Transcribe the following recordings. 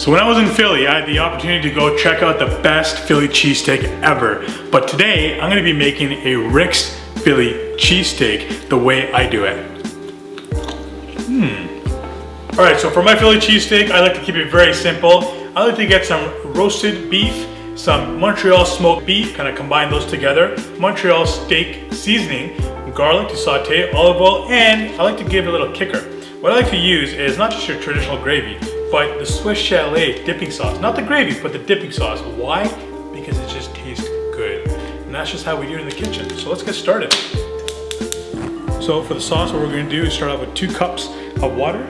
So when I was in Philly, I had the opportunity to go check out the best Philly cheesesteak ever. But today, I'm gonna be making a Rick's Philly cheesesteak the way I do it. All right, so for my Philly cheesesteak, I like to keep it very simple. I like to get some roasted beef, some Montreal smoked beef, kind of combine those together, Montreal steak seasoning, garlic to saute, olive oil, and I like to give it a little kicker. What I like to use is not just your traditional gravy, but the Swiss Chalet dipping sauce. Not the gravy, but the dipping sauce. Why? Because it just tastes good. And that's just how we do it in the kitchen. So let's get started. So for the sauce, what we're gonna do is start off with 2 cups of water.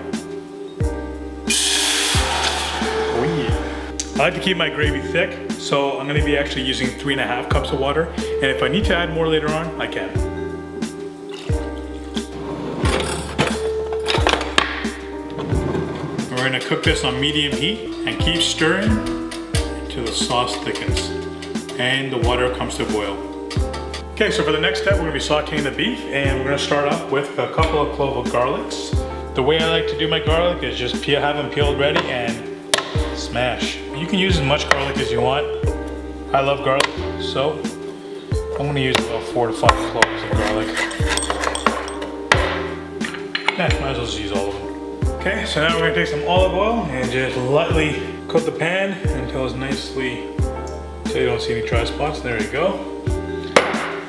Oh yeah. I like to keep my gravy thick, so I'm gonna be actually using 3.5 cups of water. And if I need to add more later on, I can. We're gonna cook this on medium heat and keep stirring until the sauce thickens and the water comes to boil. Okay, so for the next step, we're gonna be sauteing the beef, and we're gonna start off with a couple of clove of garlics. The way I like to do my garlic is just have them peeled ready and smash. You can use as much garlic as you want. I love garlic, so I'm gonna use about 4 to 5 cloves of garlic. Yeah, might as well just use all of them. Okay, so now we're gonna take some olive oil and just lightly coat the pan until it's nicely, so you don't see any dry spots. There you go.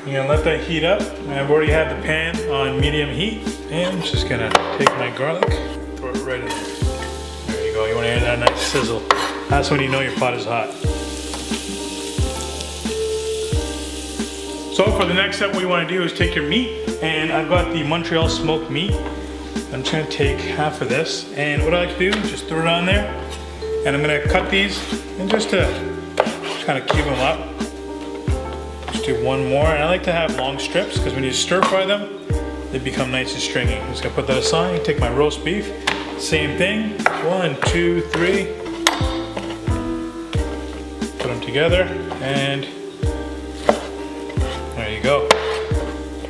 You're gonna let that heat up. I've already had the pan on medium heat, and I'm just gonna take my garlic, throw it right in there. There you go. You wanna hear that nice sizzle. That's when you know your pot is hot. So for the next step, what you wanna do is take your meat, and I've got the Montreal smoked meat. I'm just gonna take half of this, and what I like to do is just throw it on there, and I'm gonna cut these, and just to kind of cube them up. Just do one more, and I like to have long strips, because when you stir fry them, they become nice and stringy. I'm just gonna put that aside, take my roast beef, same thing, 1, 2, 3. Put them together, and there you go.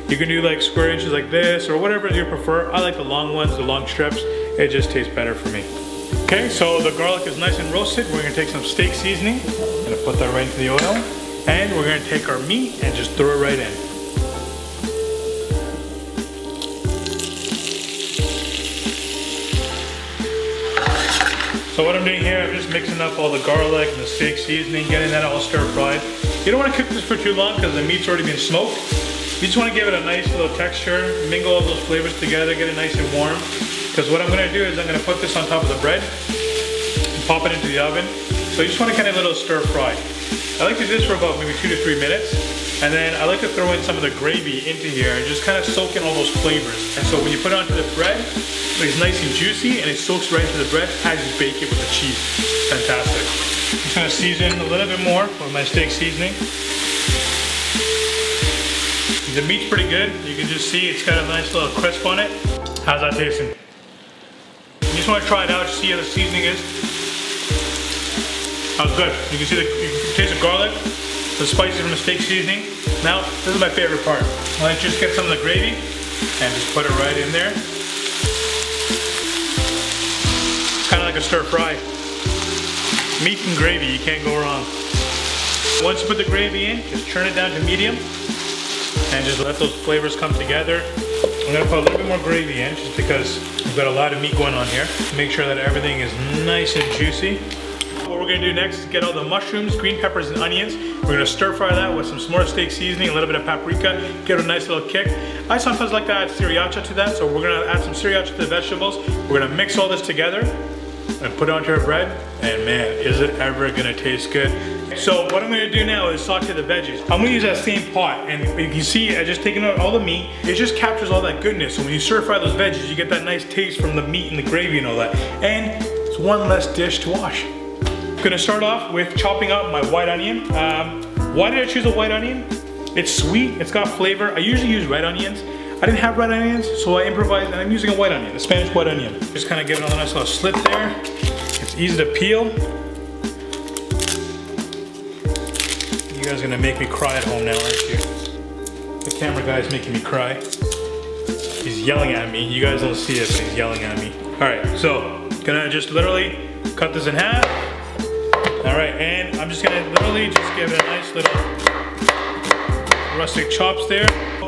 You can do like square inches like this or whatever you prefer. I like the long ones, the long strips. It just tastes better for me. Okay, so the garlic is nice and roasted. We're gonna take some steak seasoning. I'm gonna put that right into the oil. And we're gonna take our meat and just throw it right in. So what I'm doing here, I'm just mixing up all the garlic and the steak seasoning, getting that all stir fried. You don't wanna cook this for too long because the meat's already been smoked. You just want to give it a nice little texture, mingle all those flavors together, get it nice and warm. Because what I'm going to do is I'm going to put this on top of the bread and pop it into the oven. So you just want to kind of let it stir fry. I like to do this for about maybe 2 to 3 minutes. And then I like to throw in some of the gravy into here and just kind of soak in all those flavors. And so when you put it onto the bread, it's nice and juicy and it soaks right into the bread as you bake it with the cheese. Fantastic. I'm just going to season a little bit more with my steak seasoning. The meat's pretty good. You can just see it's got a nice little crisp on it. How's that tasting? You just want to try it out, see how the seasoning is. Oh, good. You can see you can taste the garlic, the spices from the steak seasoning. Now, this is my favorite part. I like to just get some of the gravy and just put it right in there. It's kind of like a stir fry. Meat and gravy, you can't go wrong. Once you put the gravy in, just turn it down to medium. And just let those flavors come together. I'm gonna put a little bit more gravy in just because we've got a lot of meat going on here. Make sure that everything is nice and juicy. What we're gonna do next is get all the mushrooms, green peppers, and onions. We're gonna stir fry that with some more steak seasoning, a little bit of paprika, give it a nice little kick. I sometimes like to add sriracha to that, so we're gonna add some sriracha to the vegetables. We're gonna mix all this together and put it onto our bread. And man, is it ever gonna taste good. So what I'm gonna do now is saute the veggies. I'm gonna use that same pot, and you can see I just taken out all the meat. It just captures all that goodness. So when you stir fry those veggies, you get that nice taste from the meat and the gravy and all that. And it's one less dish to wash. I'm gonna start off with chopping up my white onion. Why did I choose a white onion? It's sweet, it's got flavor. I usually use red onions. I didn't have red onions, so I improvised, and I'm using a white onion, a Spanish white onion. Just kind of give it a nice little slit there. It's easy to peel. You guys are gonna make me cry at home now, aren't you? The camera guy's making me cry. He's yelling at me. You guys don't see it, but he's yelling at me. All right, so gonna just literally cut this in half. All right, and I'm just gonna literally just give it a nice little rustic chops there.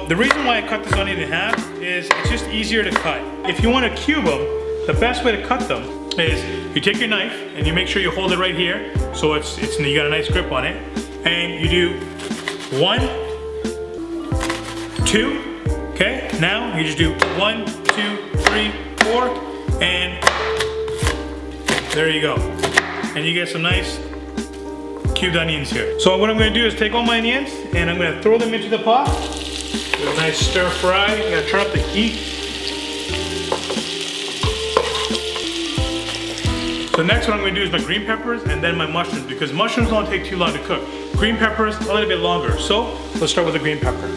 The reason why I cut this onion in half is it's just easier to cut. If you want to cube them, the best way to cut them is you take your knife and you make sure you hold it right here so you got a nice grip on it, and you do 1, 2. Okay, now you just do 1, 2, 3, 4, and there you go. And you get some nice cubed onions here. So what I'm gonna do is take all my onions and I'm gonna throw them into the pot. Do a nice stir fry. I'm gonna turn up the heat. So next what I'm gonna do is my green peppers and then my mushrooms, because mushrooms don't take too long to cook. Green peppers a little bit longer. So let's start with the green pepper.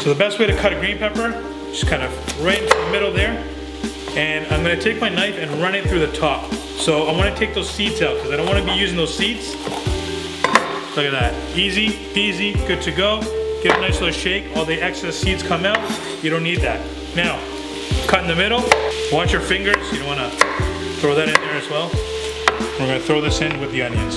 So the best way to cut a green pepper, just kind of right in the middle there. And I'm gonna take my knife and run it through the top. So I wanna take those seeds out because I don't wanna be using those seeds. Look at that, easy peasy, good to go. Give it a nice little shake, all the excess seeds come out. You don't need that. Now, cut in the middle. Watch your fingers, you don't wanna throw that in there as well. We're gonna throw this in with the onions.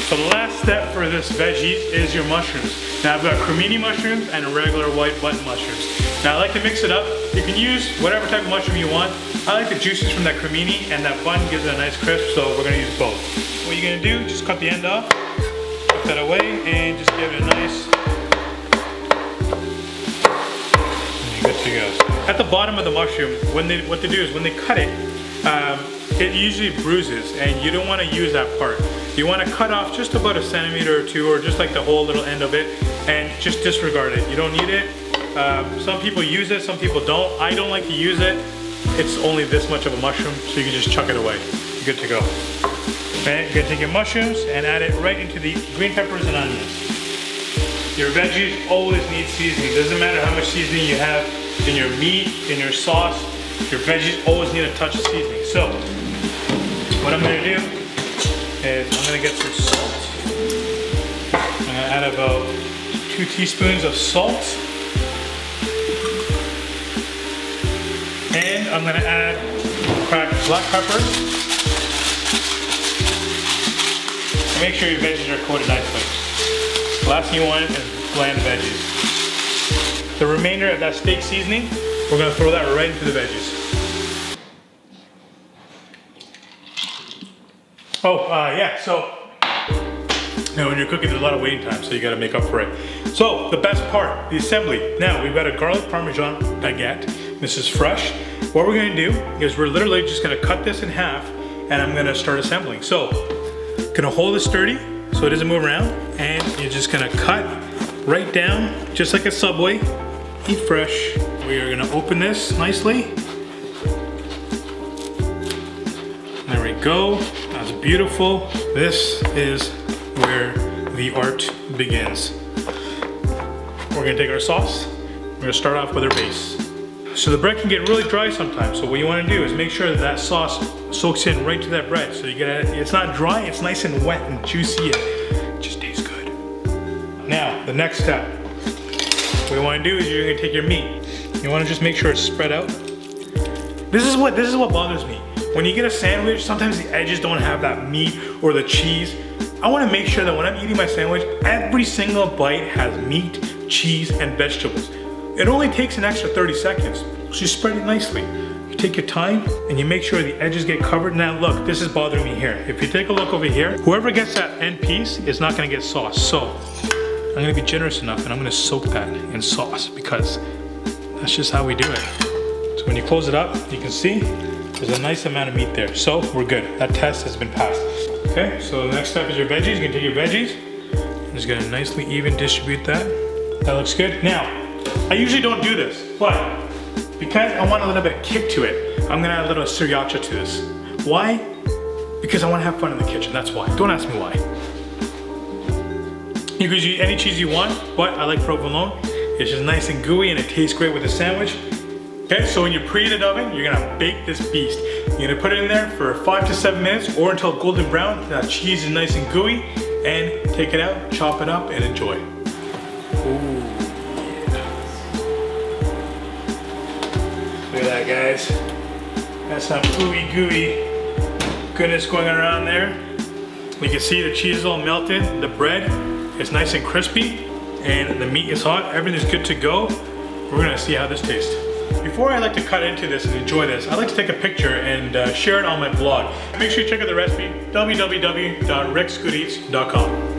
So the last step for this veggies is your mushrooms. Now I've got cremini mushrooms and regular white button mushrooms. Now I like to mix it up. You can use whatever type of mushroom you want. I like the juices from that cremini, and that bun gives it a nice crisp, so we're gonna use both. What you're gonna do, just cut the end off, put that away, and just give it a nice, and you're good to go. At the bottom of the mushroom, what they do is when they cut it, it usually bruises, and you don't wanna use that part. You wanna cut off just about a centimeter or two, or just like the whole little end of it, and just disregard it. You don't need it. Some people use it, some people don't. I don't like to use it. It's only this much of a mushroom, so you can just chuck it away. You're good to go. Okay, you're gonna take your mushrooms and add it right into the green peppers and onions. Your veggies always need seasoning. Doesn't matter how much seasoning you have in your meat, in your sauce, your veggies always need a touch of seasoning. So, what I'm gonna do is I'm gonna get some salt. I'm gonna add about 2 teaspoons of salt. And I'm gonna add cracked black pepper. And make sure your veggies are coated nicely. The last thing you want is bland veggies. The remainder of that steak seasoning, we're gonna throw that right into the veggies. Yeah, so when you're cooking, there's a lot of waiting time, so you gotta make up for it. So, the best part, the assembly. Now, we've got a garlic parmesan baguette. This is fresh. What we're gonna do is we're literally just gonna cut this in half, and I'm gonna start assembling. So, gonna hold it sturdy so it doesn't move around, and you're just gonna cut right down, just like a Subway. Eat fresh. We are gonna open this nicely. There we go. That's beautiful. This is where the art begins. We're gonna take our sauce. We're gonna start off with our base. So the bread can get really dry sometimes. So what you wanna do is make sure that that sauce soaks in right to that bread. So you get it's not dry, it's nice and wet and juicy, and it just tastes good. Now, the next step. What you wanna do is you're gonna take your meat. You wanna just make sure it's spread out. This is what bothers me. When you get a sandwich, sometimes the edges don't have that meat or the cheese. I wanna make sure that when I'm eating my sandwich, every single bite has meat, cheese, and vegetables. It only takes an extra 30 seconds, so you spread it nicely. You take your time and you make sure the edges get covered. Now look, this is bothering me here. If you take a look over here, whoever gets that end piece is not gonna get sauce. So I'm gonna be generous enough and I'm gonna soak that in sauce because that's just how we do it. So when you close it up, you can see there's a nice amount of meat there. So we're good, that test has been passed. Okay, so the next step is your veggies. You're gonna take your veggies. I'm just gonna nicely even distribute that. That looks good. Now, I usually don't do this, but because I want a little bit of kick to it, I'm gonna add a little sriracha to this. Why? Because I wanna have fun in the kitchen, that's why. Don't ask me why. You could use any cheese you want, but I like provolone. It's just nice and gooey and it tastes great with a sandwich. Okay, so when you preheat the oven, you're gonna bake this beast. You're gonna put it in there for 5 to 7 minutes or until golden brown. That cheese is nice and gooey. and take it out, chop it up, and enjoy. Ooh, yeah. Look at that, guys. That's some ooey gooey goodness going around there. You can see the cheese is all melted, the bread is nice and crispy, and the meat is hot. Everything's good to go. We're gonna see how this tastes. Before I like to cut into this and enjoy this, I like to take a picture and share it on my blog. Make sure you check out the recipe, www.rexgoodeats.com.